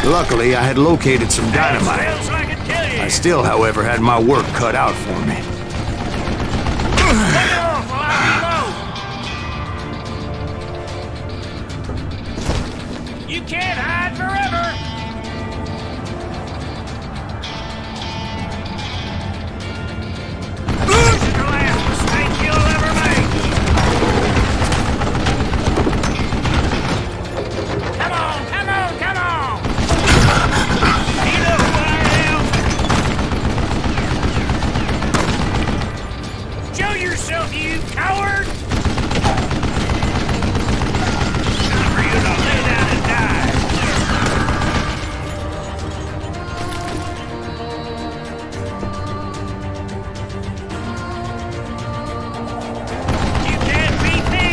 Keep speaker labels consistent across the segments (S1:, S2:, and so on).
S1: Luckily, I had located some dynamite.
S2: Feels like it kill you.
S1: I still, however, had my work cut out for me.
S2: Take it off while I reload. You can't hide forever. This is the last mistake you'll ever make. Come on, come on, come on. You know who I am. Show yourself, you coward. Time for you to lay down and die. You can't beat me.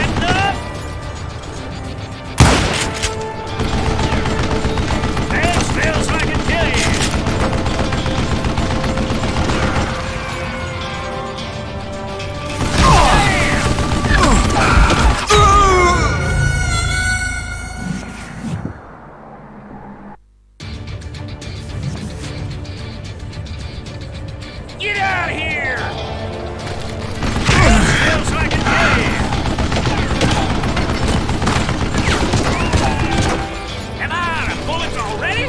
S2: Enough. This feels like it kill you. Get out of here! This feels like it kill you. Am I out of bullets already?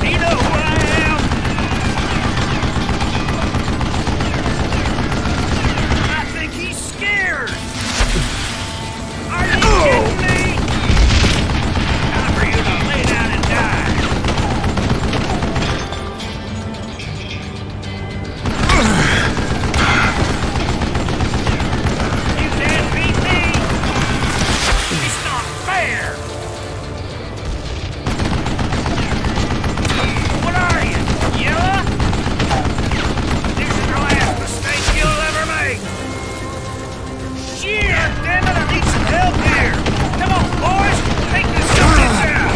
S2: You know who I am? I think he's scared. Are you kidding me? Time for you to lay down and die. You can't beat me. It's not fair. What are you, yellow? This is the last mistake you'll ever make. Shit, damn it, I need some help here. Come on, boys, take this subject out.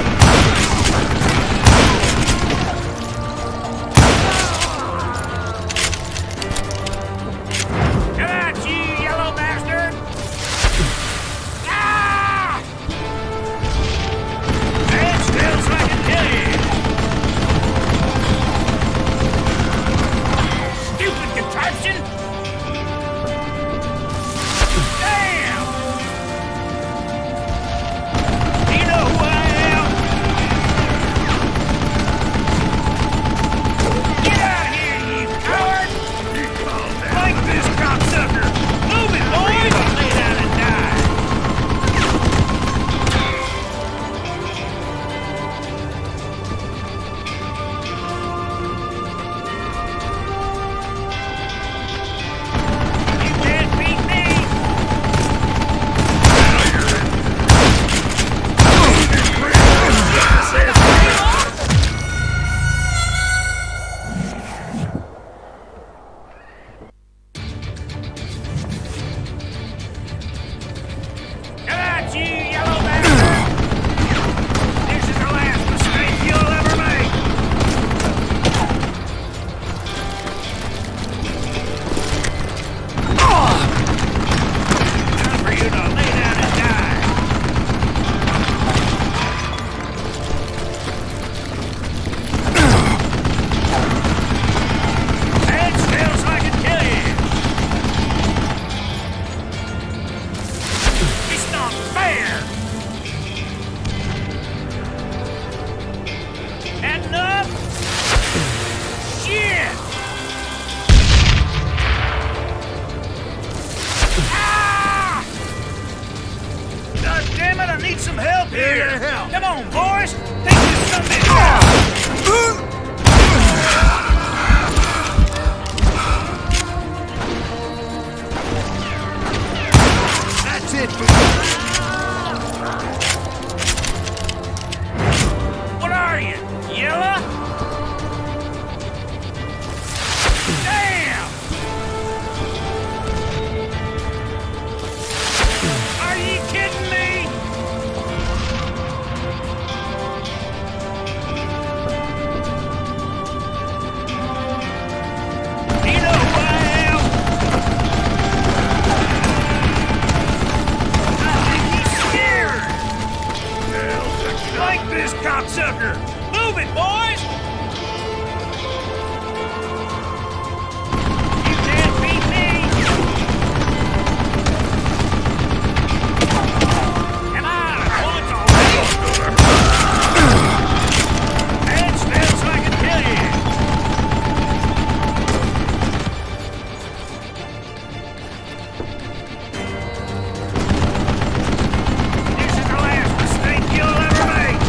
S2: Come at you, yellow bastard. Ah! That feels like it kill you. Stupid contraption! Damn! You know who I am? Get out of here, you coward! Like this, cocksucker! Move it, boys! Lay down and die! You can't beat me! Come at you, yellow bastard! This is the last mistake you'll ever make! Time for you to lay down and die! That feels like it kill you! It's not fair! Enough! Shit! Ah! God damn it, I need some help here! Come on, boys! Take this sumbitch out! That's it for What are you, yellow? Damn! Are you kidding me? cocksucker! Move it, boys! You can't beat me! Come on, points already! Stand still so I can kill you! This is the last mistake you'll ever make!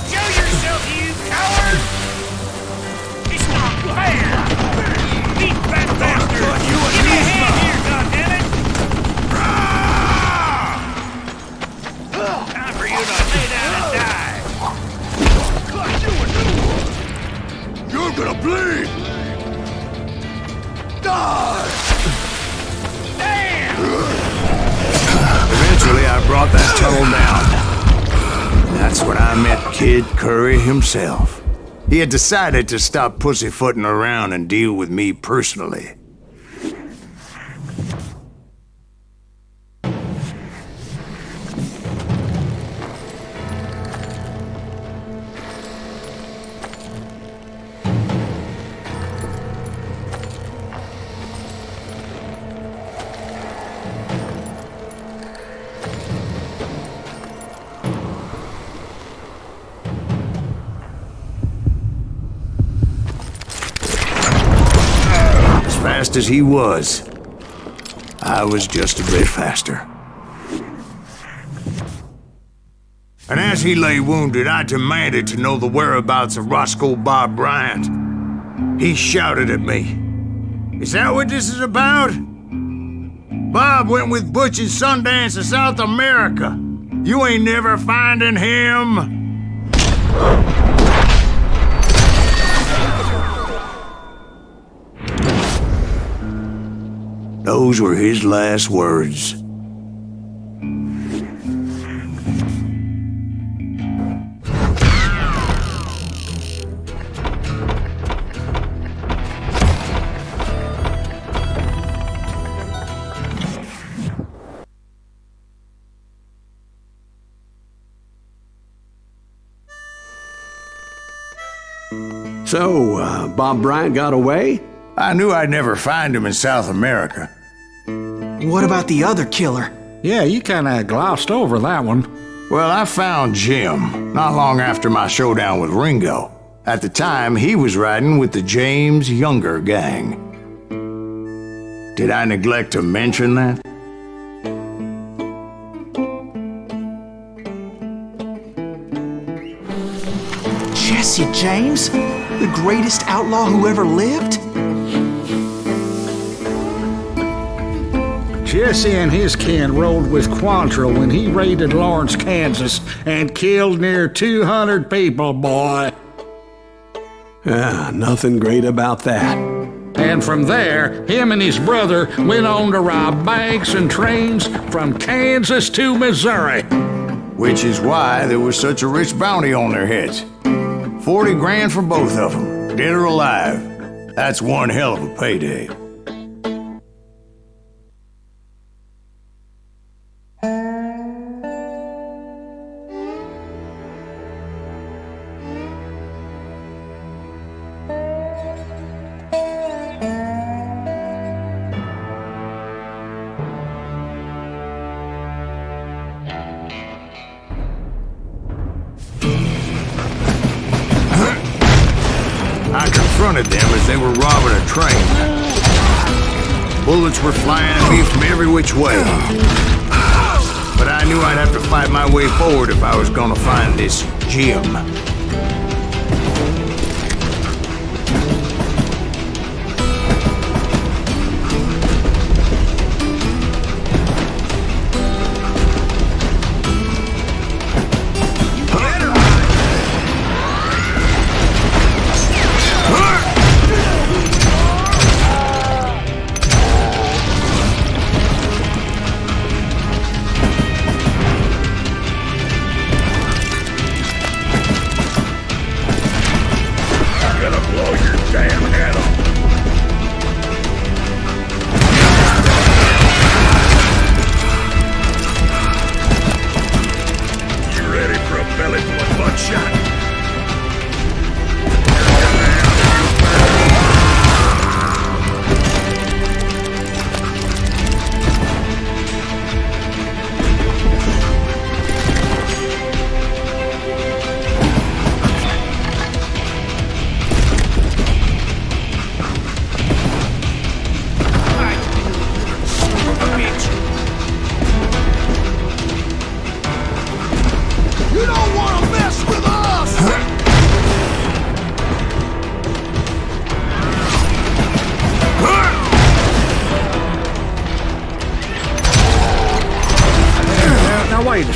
S2: Show yourself, you coward! It's not fair! Eat that bastard! Give me a hand here, goddammit! Time for you to lay down and die!
S1: You're gonna bleed! Die!
S2: Damn!
S1: Eventually, I brought that tunnel down. That's when I met Kid Curry himself. He had decided to stop pussyfooting around and deal with me personally. Fast as he was, I was just a bit faster. And as he lay wounded, I demanded to know the whereabouts of Roscoe Bob Bryant. He shouted at me, "Is that what this is about? Bob went with Butch and Sundance to South America. You ain't never finding him." Those were his last words.
S3: So, Bob Bryant got away?
S1: I knew I'd never find him in South America.
S4: What about the other killer?
S5: Yeah, you kinda glossed over that one.
S1: Well, I found Jim not long after my showdown with Ringo. At the time, he was riding with the James Younger gang. Did I neglect to mention that?
S4: Jesse James? The greatest outlaw who ever lived?
S5: Jesse and his kin rode with Quantrill when he raided Lawrence, Kansas, and killed near 200 people, boy.
S3: Nothing great about that.
S5: And from there, him and his brother went on to rob banks and trains from Kansas to Missouri.
S1: Which is why there was such a rich bounty on their heads. 40 grand for both of them, dead or alive. That's one hell of a payday. I confronted them as they were robbing a train. Bullets were flying at me from every which way. But I knew I'd have to fight my way forward if I was gonna find this Jim.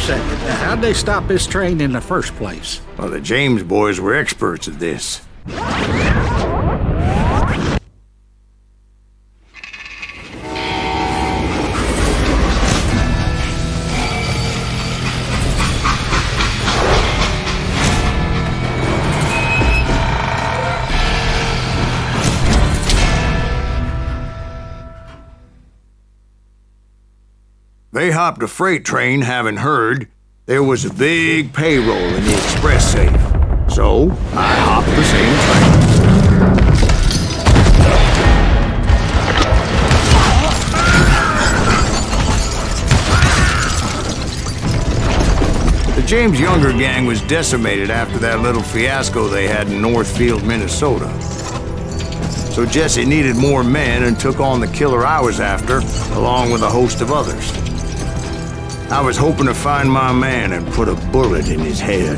S5: second. How'd they stop this train in the first place?
S1: Well, the James boys were experts at this. They hopped a freight train having heard there was a big payroll in the express safe. So, I hopped the same train. The James Younger gang was decimated after that little fiasco they had in Northfield, Minnesota. So Jesse needed more men and took on the killer I was after, along with a host of others. I was hoping to find my man and put a bullet in his head.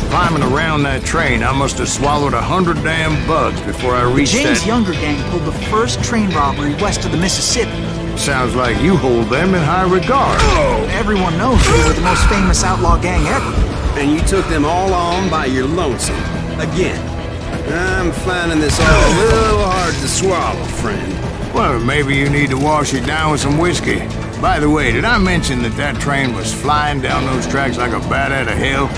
S1: Climbing around that train, I must have swallowed 100 damn bugs before I reached
S4: James
S1: that...
S4: Younger gang pulled the first train robbery west of the Mississippi.
S1: Sounds like you hold them in high regard.
S4: Everyone knows they were the most famous outlaw gang ever.
S6: And you took them all on by your lonesome. Again. I'm finding this all a little hard to swallow, friend.
S1: Well, maybe you need to wash it down with some whiskey. By the way, did I mention that that train was flying down those tracks like a bat out of hell?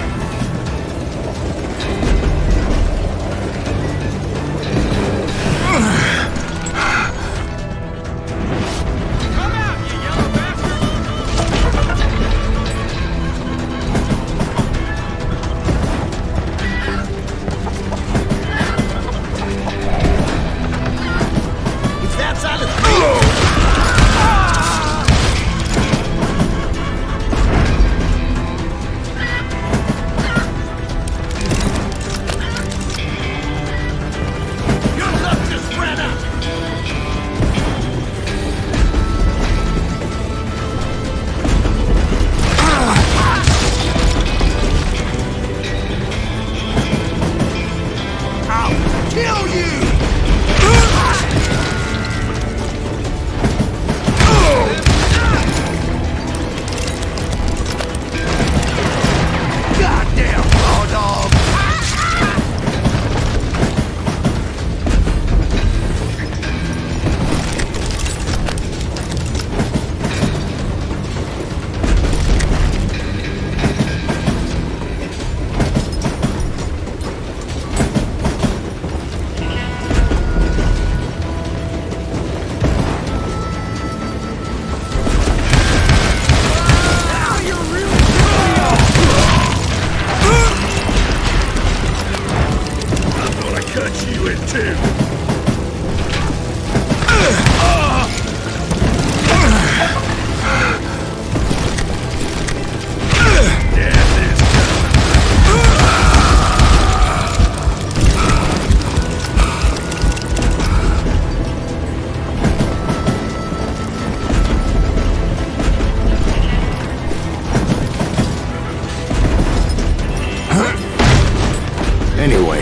S1: Anyway,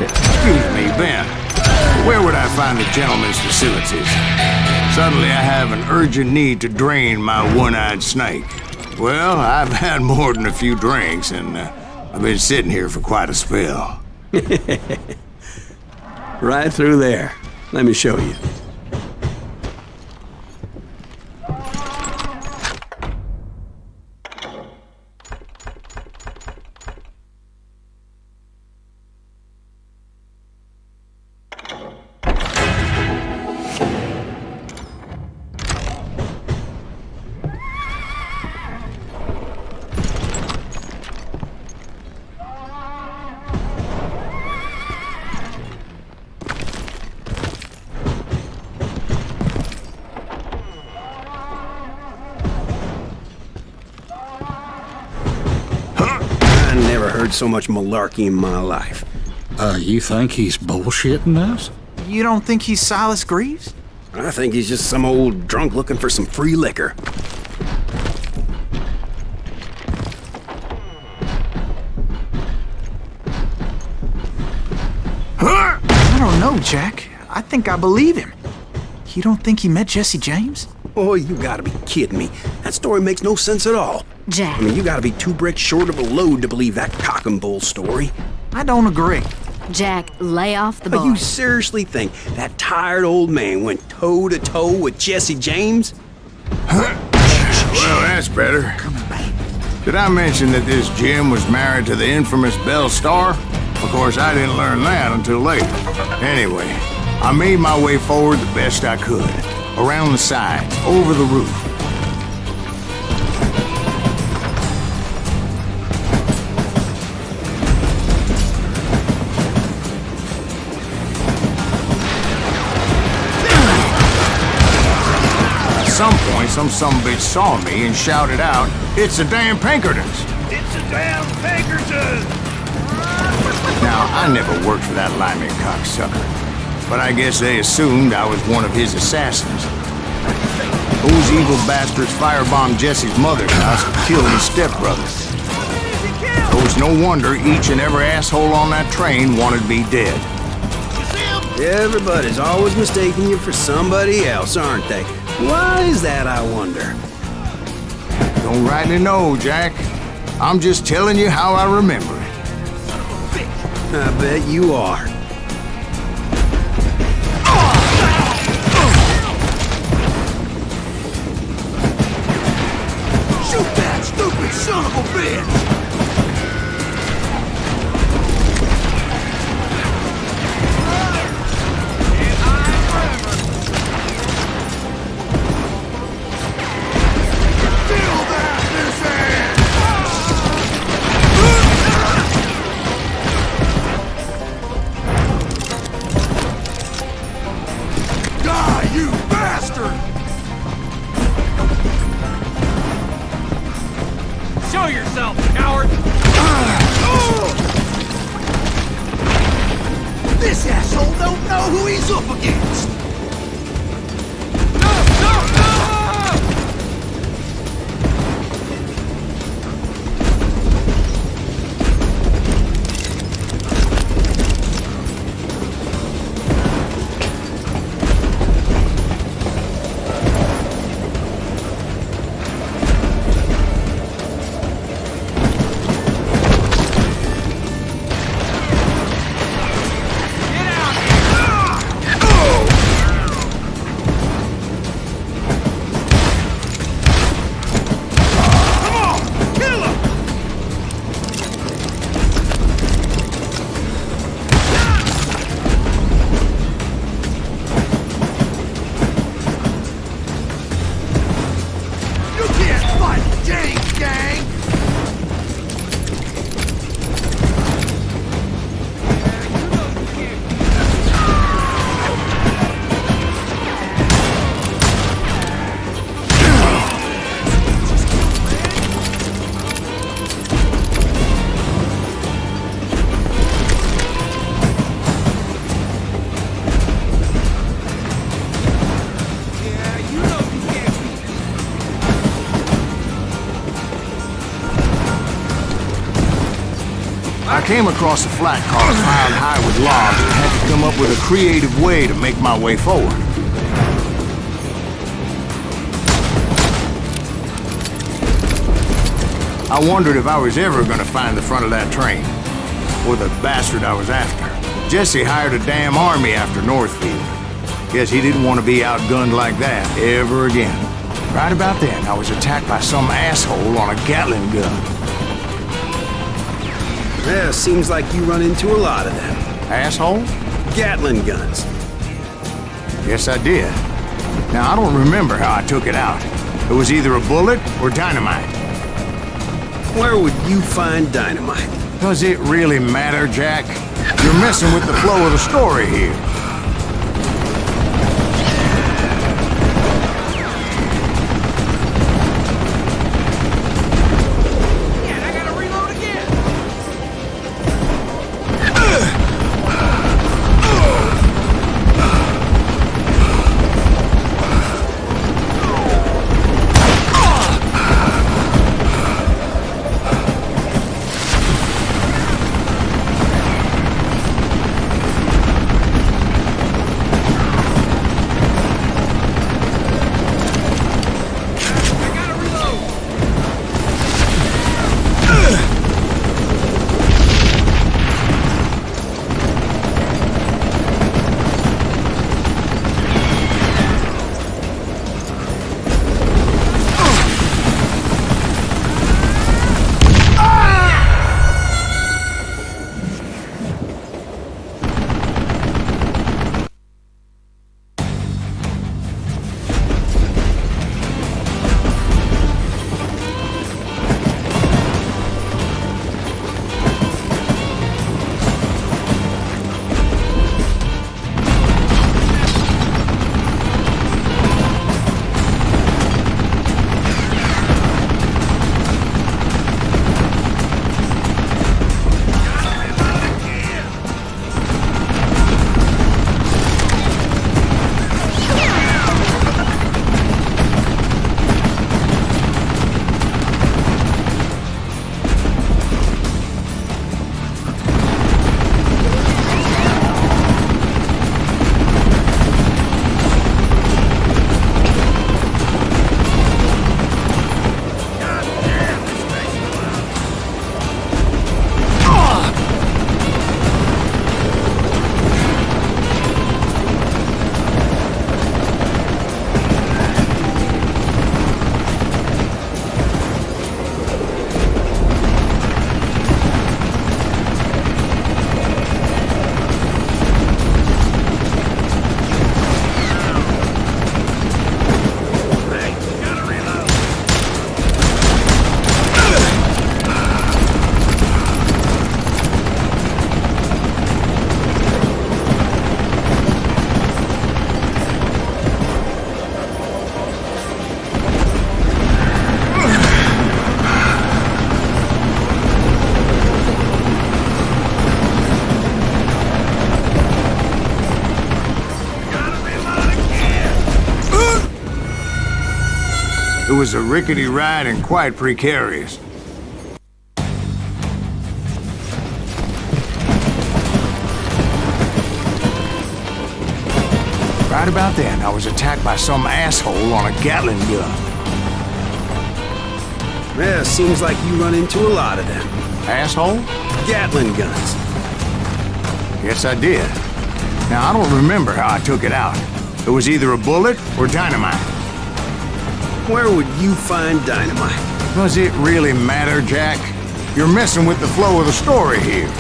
S1: excuse me, Ben. Where would I find the gentleman's facilities? Suddenly I have an urgent need to drain my one-eyed snake. Well, I've had more than a few drinks, and I've been sitting here for quite a spell.
S3: Right through there. Let me show you. Heard so much malarkey in my life.
S5: You think he's bullshitting us?
S4: You don't think he's Silas Greaves?
S6: I think he's just some old drunk looking for some free liquor.
S4: I don't know, Jack. I think I believe him. You don't think he met Jesse James?
S6: Oh, you gotta be kidding me. That story makes no sense at all.
S7: Jack.
S6: I mean, you gotta be 2 bricks short of a load to believe that cock and bull story.
S4: I don't agree.
S7: Jack, lay off the boy.
S6: You seriously think that tired old man went toe-to-toe with Jesse James?
S1: Well, that's better. Did I mention that this Jim was married to the infamous Belle Starr? Of course, I didn't learn that until later. Anyway, I made my way forward the best I could. Around the sides, over the roof. At some point, some sumbitch saw me and shouted out, "It's the damn Pinkertons!"
S2: It's a damn Pinkerton!
S1: Now, I never worked for that limey cocksucker, but I guess they assumed I was one of his assassins. Those evil bastards firebombed Jesse's mother's house and killed his stepbrother. It was no wonder each and every asshole on that train wanted me dead.
S6: Everybody's always mistaking you for somebody else, aren't they? Why is that, I wonder?
S1: Don't rightly know, Jack. I'm just telling you how I remember it.
S6: I bet you are.
S2: Shoot that stupid son of a bitch! Show yourself, coward! This asshole don't know who he's up against!
S1: I came across a flat car piled high with logs and had to come up with a creative way to make my way forward. I wondered if I was ever going to find the front of that train, or the bastard I was after. Jesse hired a damn army after Northfield. Guess he didn't want to be outgunned like that ever again. Right about then, I was attacked by some asshole on a Gatling gun.
S6: Yeah, seems like you run into a lot of them.
S1: Asshole?
S6: Gatling guns.
S1: Yes, I did. Now, I don't remember how I took it out. It was either a bullet or dynamite.
S6: Where would you find dynamite?
S1: Does it really matter, Jack? You're messing with the flow of the story here. was a rickety ride and quite precarious. Right about then, I was attacked by some asshole on a Gatling gun.
S6: Yeah, seems like you run into a lot of them.
S1: Asshole?
S6: Gatling guns.
S1: Yes, I did. Now, I don't remember how I took it out. It was either a bullet or dynamite.
S6: Where would you find dynamite?
S1: Does it really matter, Jack? You're messing with the flow of the story here.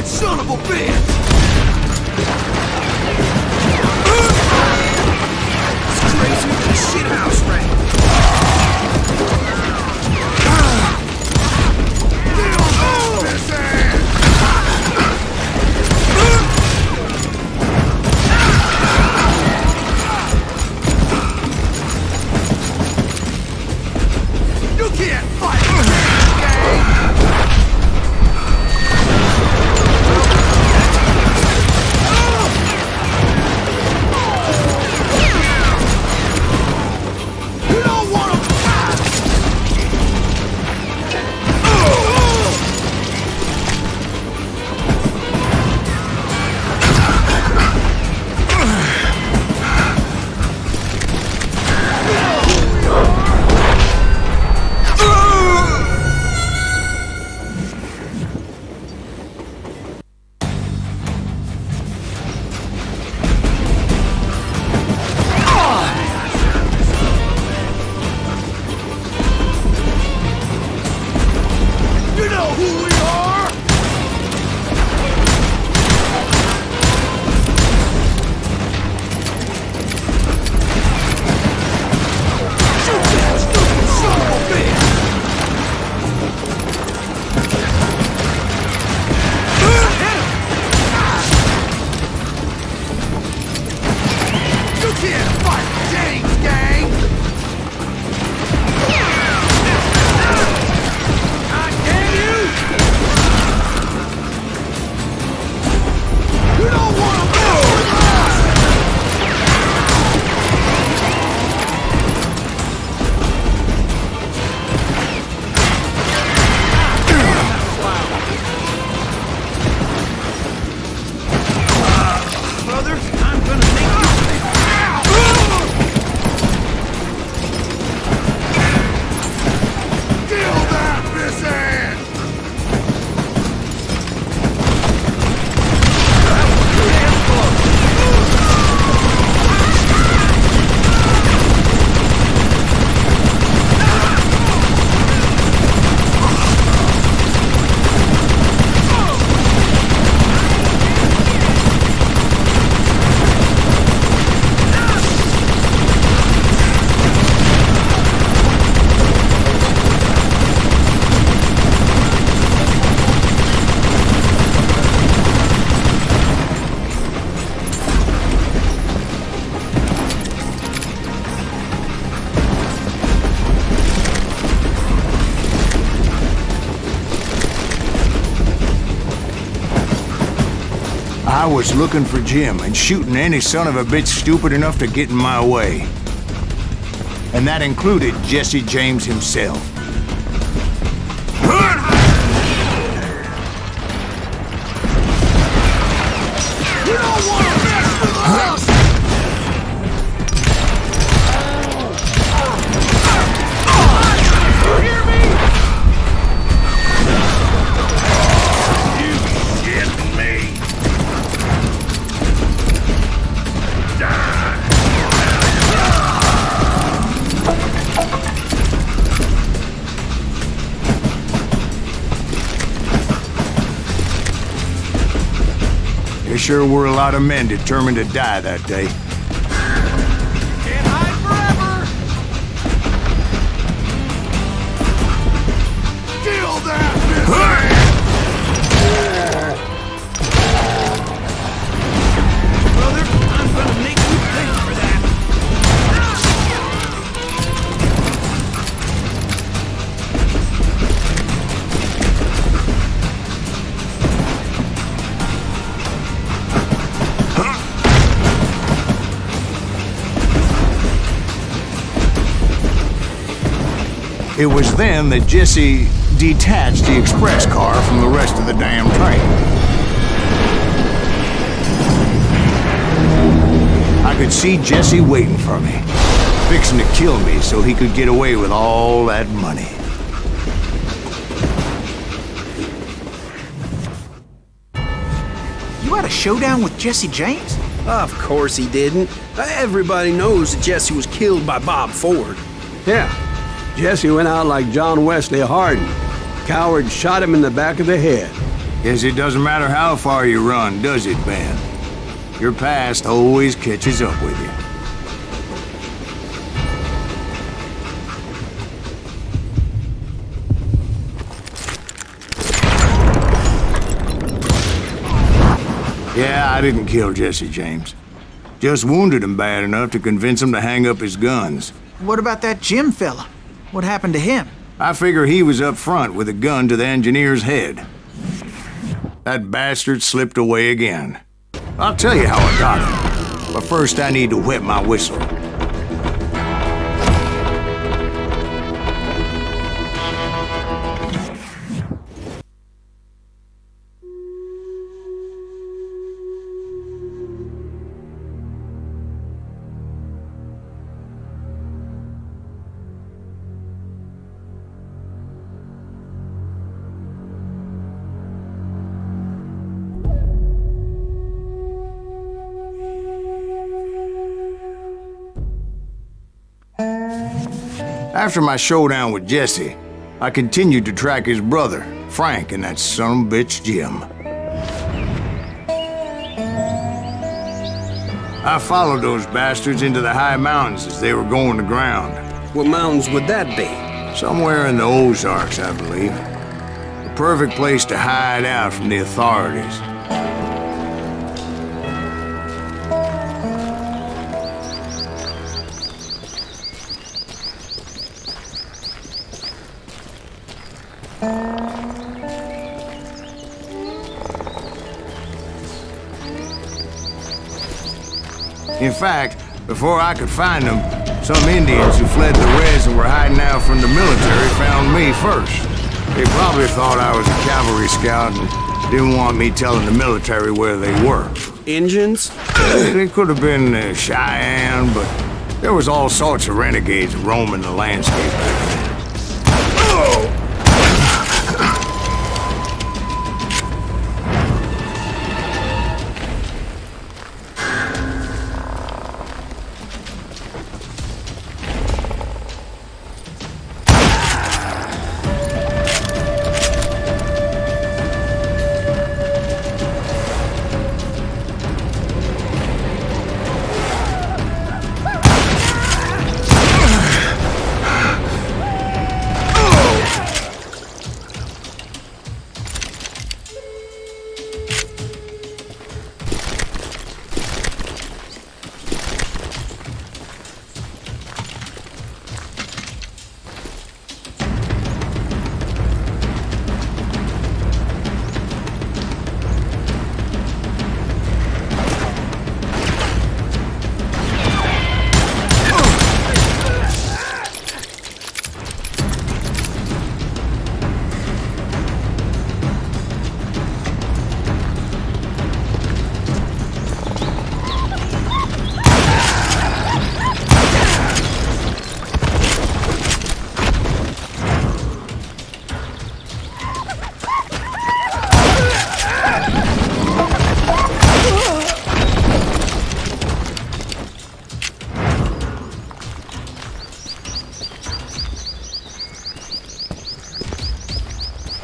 S2: Son of a bitch! It's crazy what this shithouse ran. You can't fight!
S1: I was looking for Jim and shooting any son of a bitch stupid enough to get in my way. And that included Jesse James himself.
S2: You don't want to mess with us! You hear me? You shitting me? Die!
S1: There sure were a lot of men determined to die that day.
S2: Can't hide forever! Kill that bitch! Brother, I'm gonna make you pay for that!
S1: It was then that Jesse detached the express car from the rest of the damn train. I could see Jesse waiting for me, fixing to kill me so he could get away with all that money.
S4: You had a showdown with Jesse James?
S6: Of course he didn't. Everybody knows that Jesse was killed by Bob Ford.
S3: Yeah. Jesse went out like John Wesley Hardin. Coward shot him in the back of the head.
S1: Guess it doesn't matter how far you run, does it, Ben? Your past always catches up with you. Yeah, I didn't kill Jesse James. Just wounded him bad enough to convince him to hang up his guns.
S4: What about that Jim fella? What happened to him?
S1: I figure he was up front with a gun to the engineer's head. That bastard slipped away again. I'll tell you how I got him. But first I need to wet my whistle. After my showdown with Jesse, I continued to track his brother, Frank, and that son of a bitch, Jim. I followed those bastards into the high mountains as they were going to ground.
S6: What mountains would that be?
S1: Somewhere in the Ozarks, I believe. The perfect place to hide out from the authorities. In fact, before I could find them, some Indians who fled the Reds and were hiding out from the military found me first. They probably thought I was a cavalry scout and didn't want me telling the military where they were.
S6: Injuns?
S1: They could have been Cheyenne, but there was all sorts of renegades roaming the landscape back then.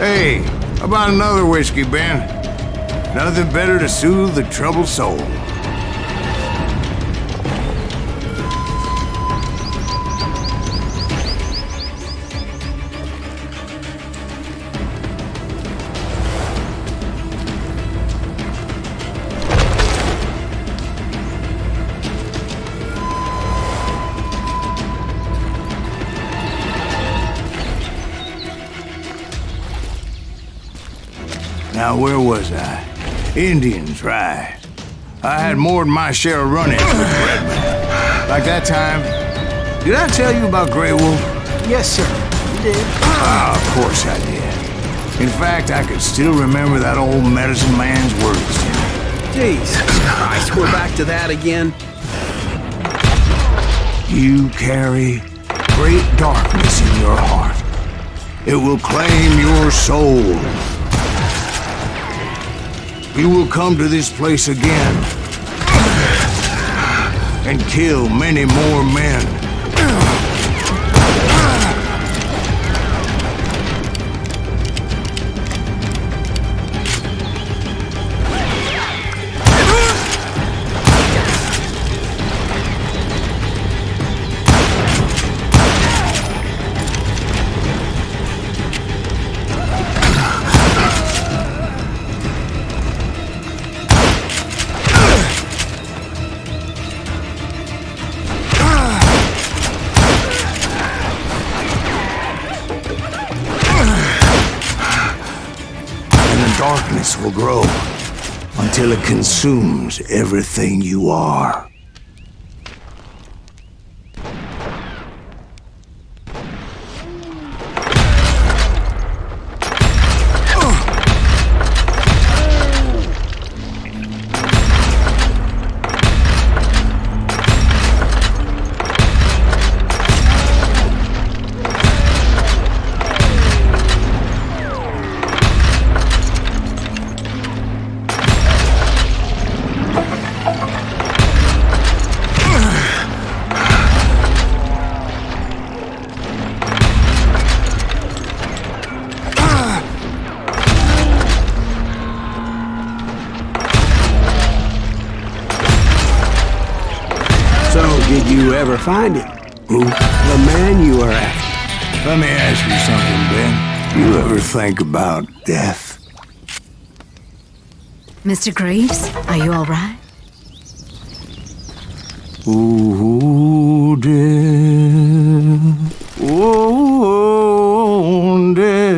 S1: Hey, how about another whiskey, Ben? Nothing better to soothe the troubled soul. Now, where was I? Indians, right. I had more than my share of run-ins with Redmond. Like that time. Did I tell you about Grey Wolf?
S4: Yes, sir. You did.
S1: Ah, of course I did. In fact, I could still remember that old medicine man's words to me.
S6: Jesus Christ, we're back to that again.
S1: You carry great darkness in your heart. It will claim your soul. You will come to this place again and kill many more men. Darkness will grow until it consumes everything you are.
S3: Did you ever find it?
S1: Who?
S3: The man you are after.
S1: Let me ask you something, Ben. You ever think about death?
S7: Mr. Greaves, are you all right?
S1: Ooh, death. Oh, death.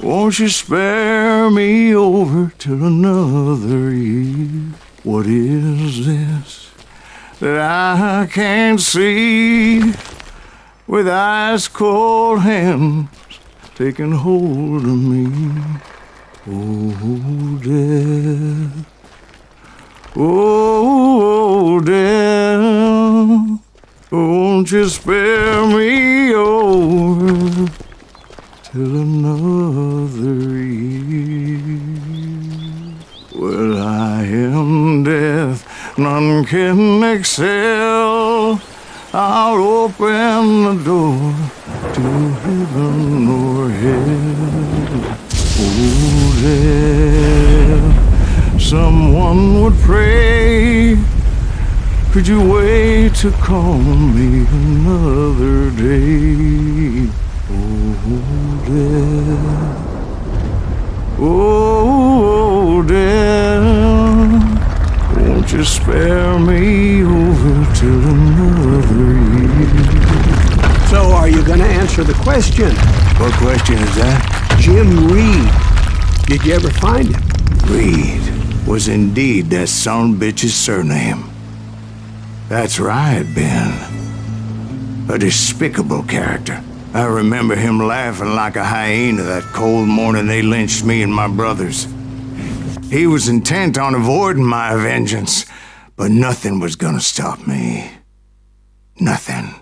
S1: Won't you spare me over till another year? What is this that I can't see? With ice cold hands taking hold of me. Oh, death. Oh, death. Won't you spare me over till another year? Well, I am death, none can excel. I'll open the door to heaven or hell. Oh, there someone would pray. Could you wait to call me another day? Oh, there. Oh, there. Won't you spare me over till another year?
S3: So are you gonna answer the question?
S1: What question is that?
S3: Jim Reed. Did you ever find him?
S1: Reed was indeed that son-bitch's surname. That's right, Ben. A despicable character. I remember him laughing like a hyena that cold morning they lynched me and my brothers. He was intent on avoiding my vengeance, but nothing was gonna stop me. Nothing.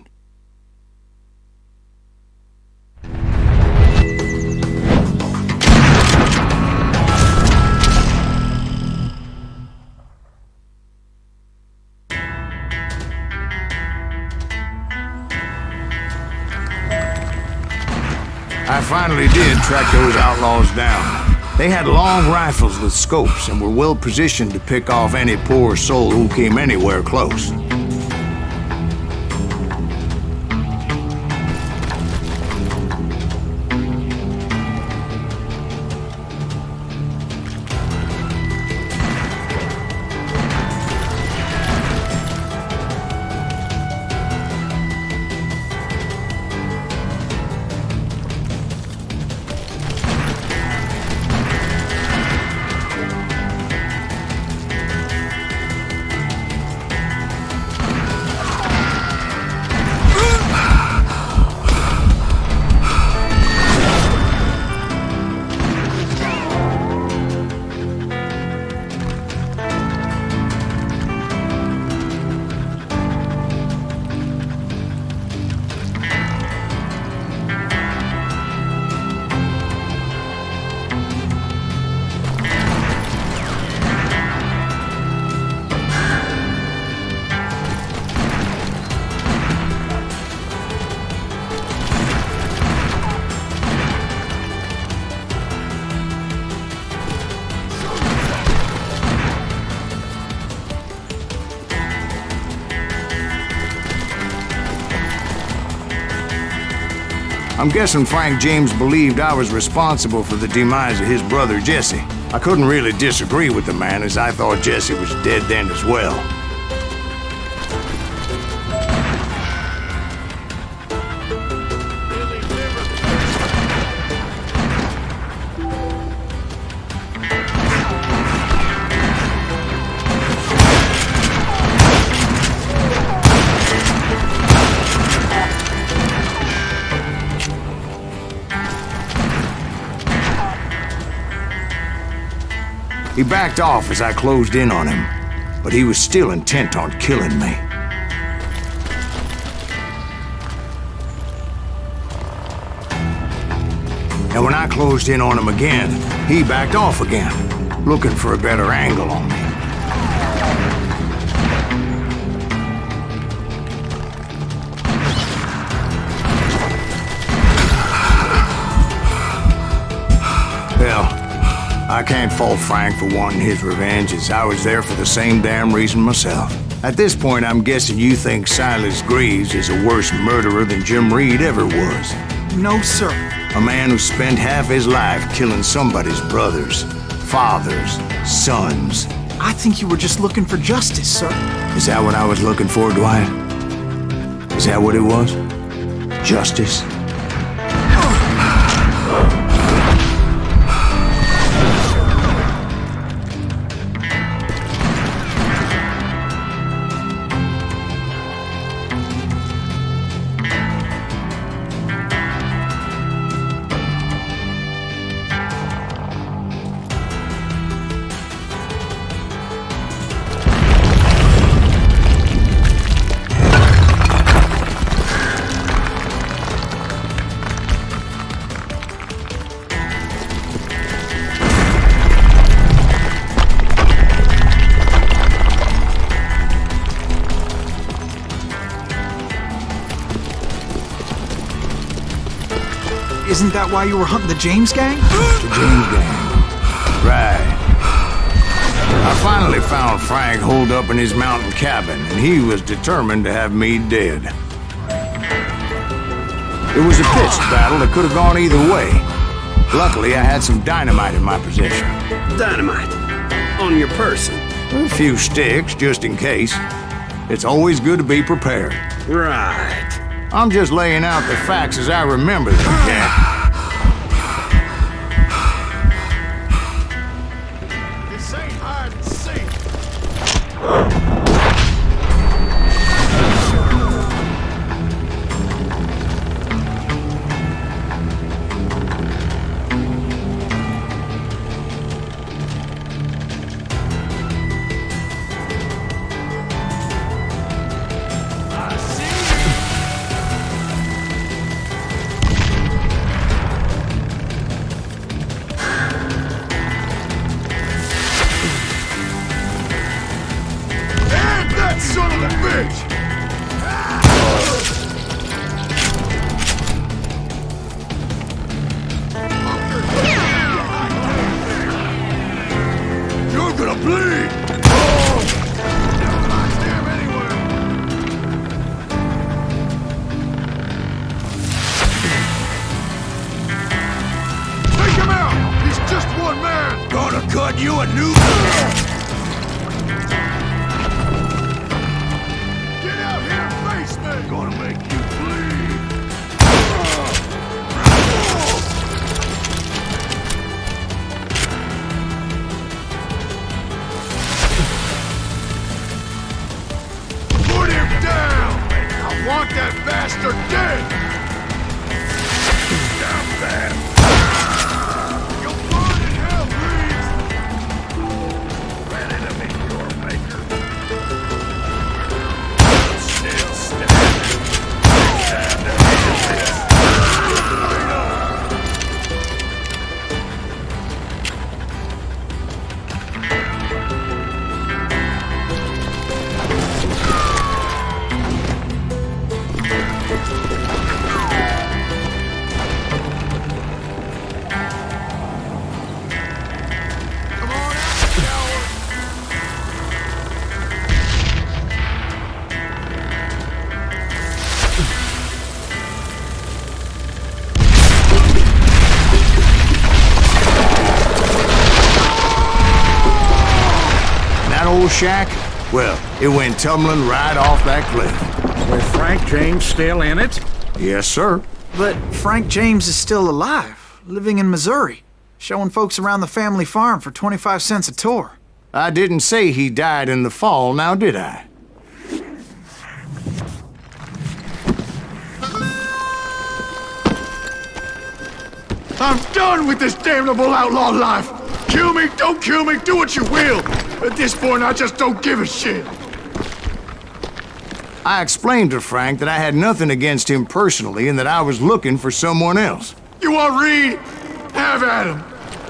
S1: I finally did track those outlaws down. They had long rifles with scopes and were well positioned to pick off any poor soul who came anywhere close. I'm guessing Frank James believed I was responsible for the demise of his brother Jesse. I couldn't really disagree with the man, as I thought Jesse was dead then as well. He backed off as I closed in on him, but he was still intent on killing me. And when I closed in on him again, he backed off again, looking for a better angle on me. Hell, I can't fault Frank for wanting his revenge, as I was there for the same damn reason myself. At this point, I'm guessing you think Silas Greaves is a worse murderer than Jim Reed ever was.
S4: No, sir.
S1: A man who spent half his life killing somebody's brothers, fathers, sons.
S4: I think you were just looking for justice, sir.
S1: Is that what I was looking for, Dwight? Is that what it was? Justice?
S4: Isn't that why you were hunting the James gang?
S1: The James gang. Right. I finally found Frank holed up in his mountain cabin, and he was determined to have me dead. It was a pitched battle that could have gone either way. Luckily, I had some dynamite in my possession.
S6: Dynamite? On your person?
S1: A few sticks, just in case. It's always good to be prepared.
S6: Right.
S1: I'm just laying out the facts as I remember them, Jack.
S2: This ain't hide and seek. Son of a bitch! You're gonna bleed! Take him out! He's just one man! Gonna cut you a new... Gonna make you bleed. Put him down! I want that bastard dead! Down there! You'll burn in hell, Reeves! Ready to meet your maker. Still standing.
S1: Old shack? Well, it went tumbling right off that cliff.
S5: With Frank James still in it?
S1: Yes, sir.
S4: But Frank James is still alive, living in Missouri, showing folks around the family farm for 25 cents a tour.
S1: I didn't say he died in the fall, now did I?
S2: I'm done with this damnable outlaw life! Kill me, don't kill me, do what you will! At this point, I just don't give a shit!
S1: I explained to Frank that I had nothing against him personally and that I was looking for someone else.
S2: You want Reed? Have at him!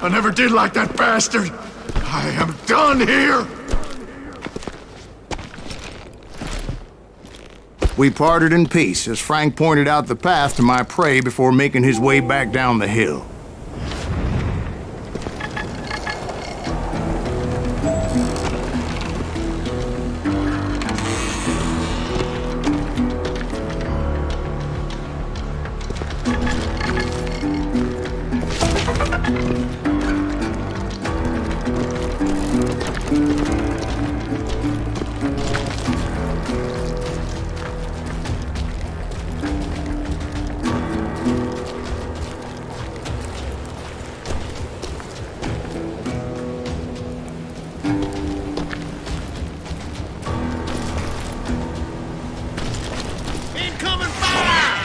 S2: I never did like that bastard! I am done here!
S1: We parted in peace as Frank pointed out the path to my prey before making his way back down the hill.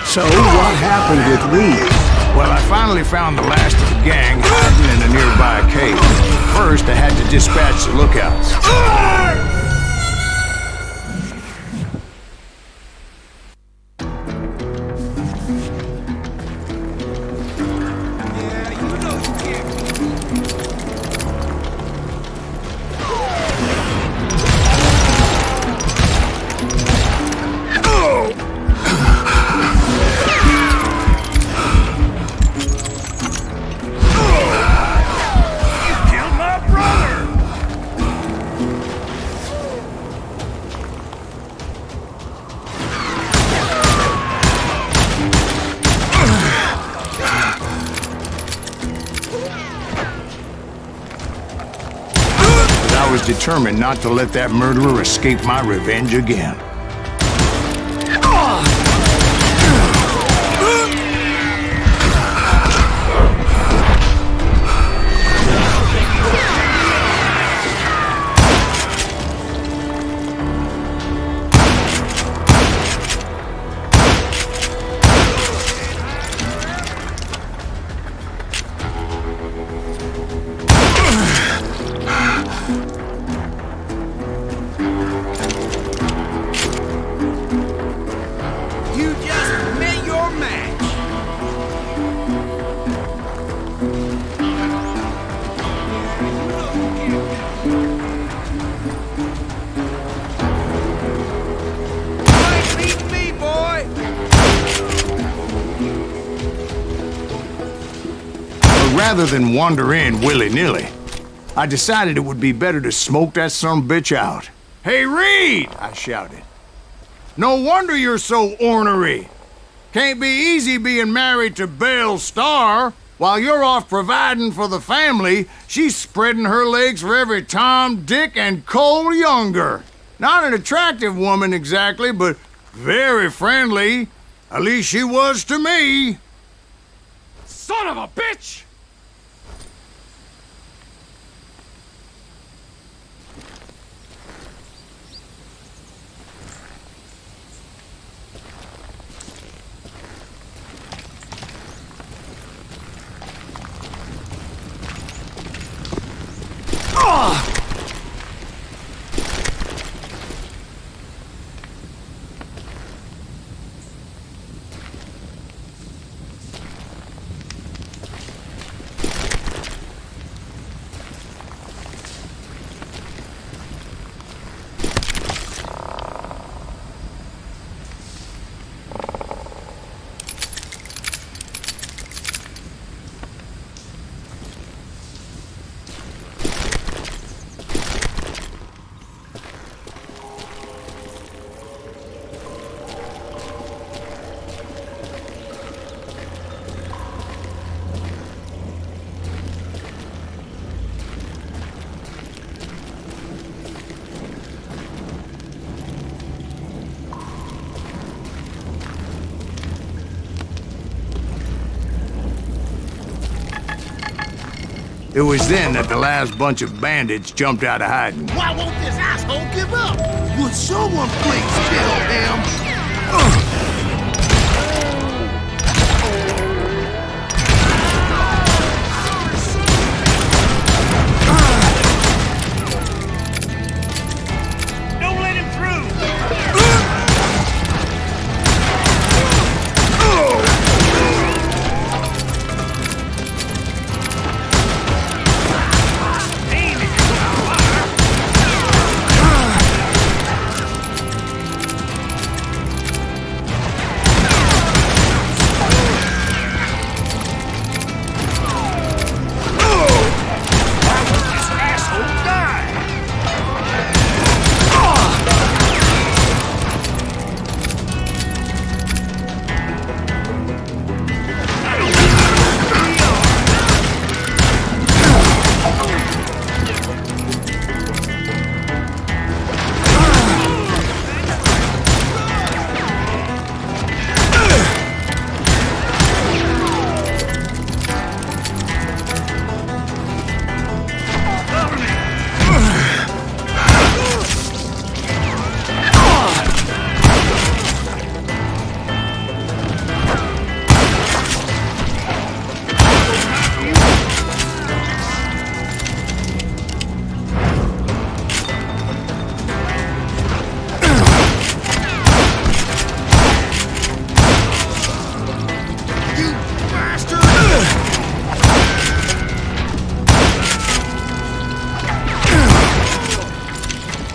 S3: So, what happened with Reed?
S1: Well, I finally found the last of the gang hiding in a nearby cave. First, I had to dispatch the lookouts. determined not to let that murderer escape my revenge again. Rather than wander in willy-nilly, I decided it would be better to smoke that sumbitch out. "Hey, Reed!" I shouted. "No wonder you're so ornery. Can't be easy being married to Belle Starr. While you're off providing for the family, she's spreading her legs for every Tom, Dick, and Cole Younger. Not an attractive woman exactly, but very friendly. At least she was to me."
S2: Son of a bitch!
S1: It was then that the last bunch of bandits jumped out of hiding.
S8: Why won't this asshole give up? Would someone please kill him?
S2: Don't let him through!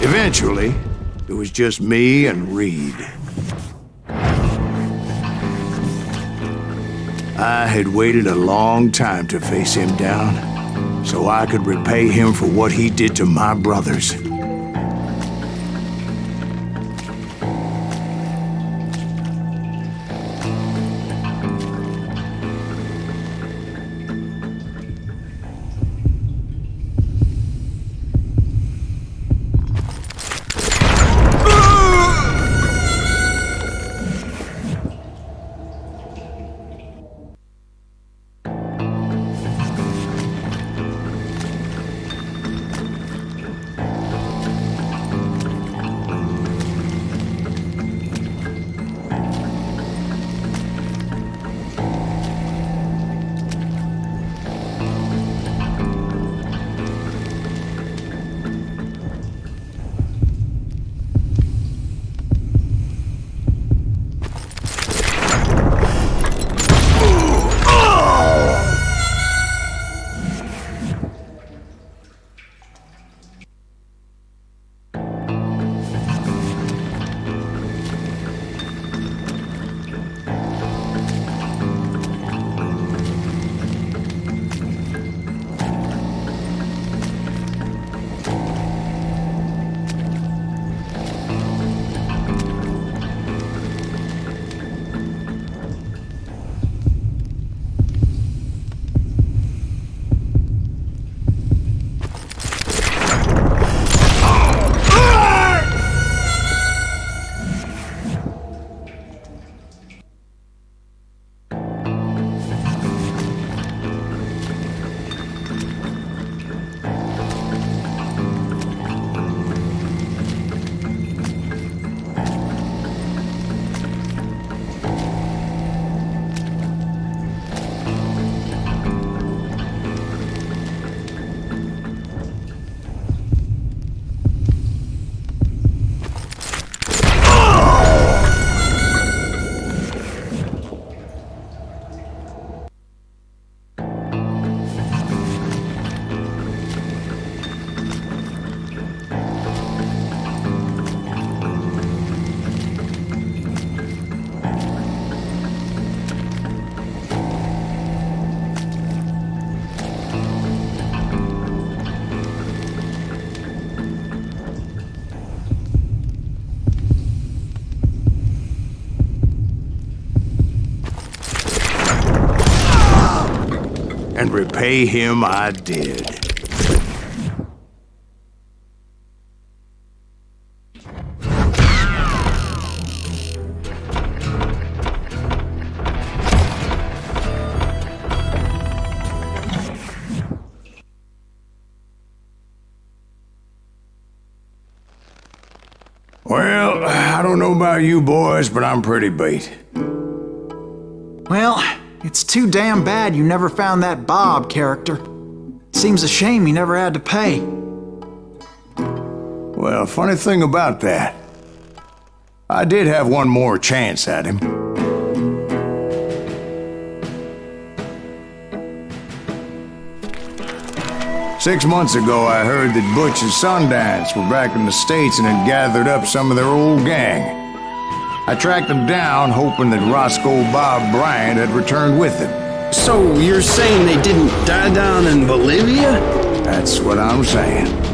S1: Eventually, it was just me and Reed. I had waited a long time to face him down, so I could repay him for what he did to my brothers. and repay him I did. Well, I don't know about you boys, but I'm pretty beat.
S4: Well, it's too damn bad you never found that Bob character. Seems a shame he never had to pay.
S1: Well, funny thing about that, I did have one more chance at him. Six months ago, I heard that Butch and Sundance were back in the States and had gathered up some of their old gang. I tracked them down, hoping that Roscoe Bob Bryant had returned with them.
S6: So you're saying they didn't die down in Bolivia?
S1: That's what I'm saying.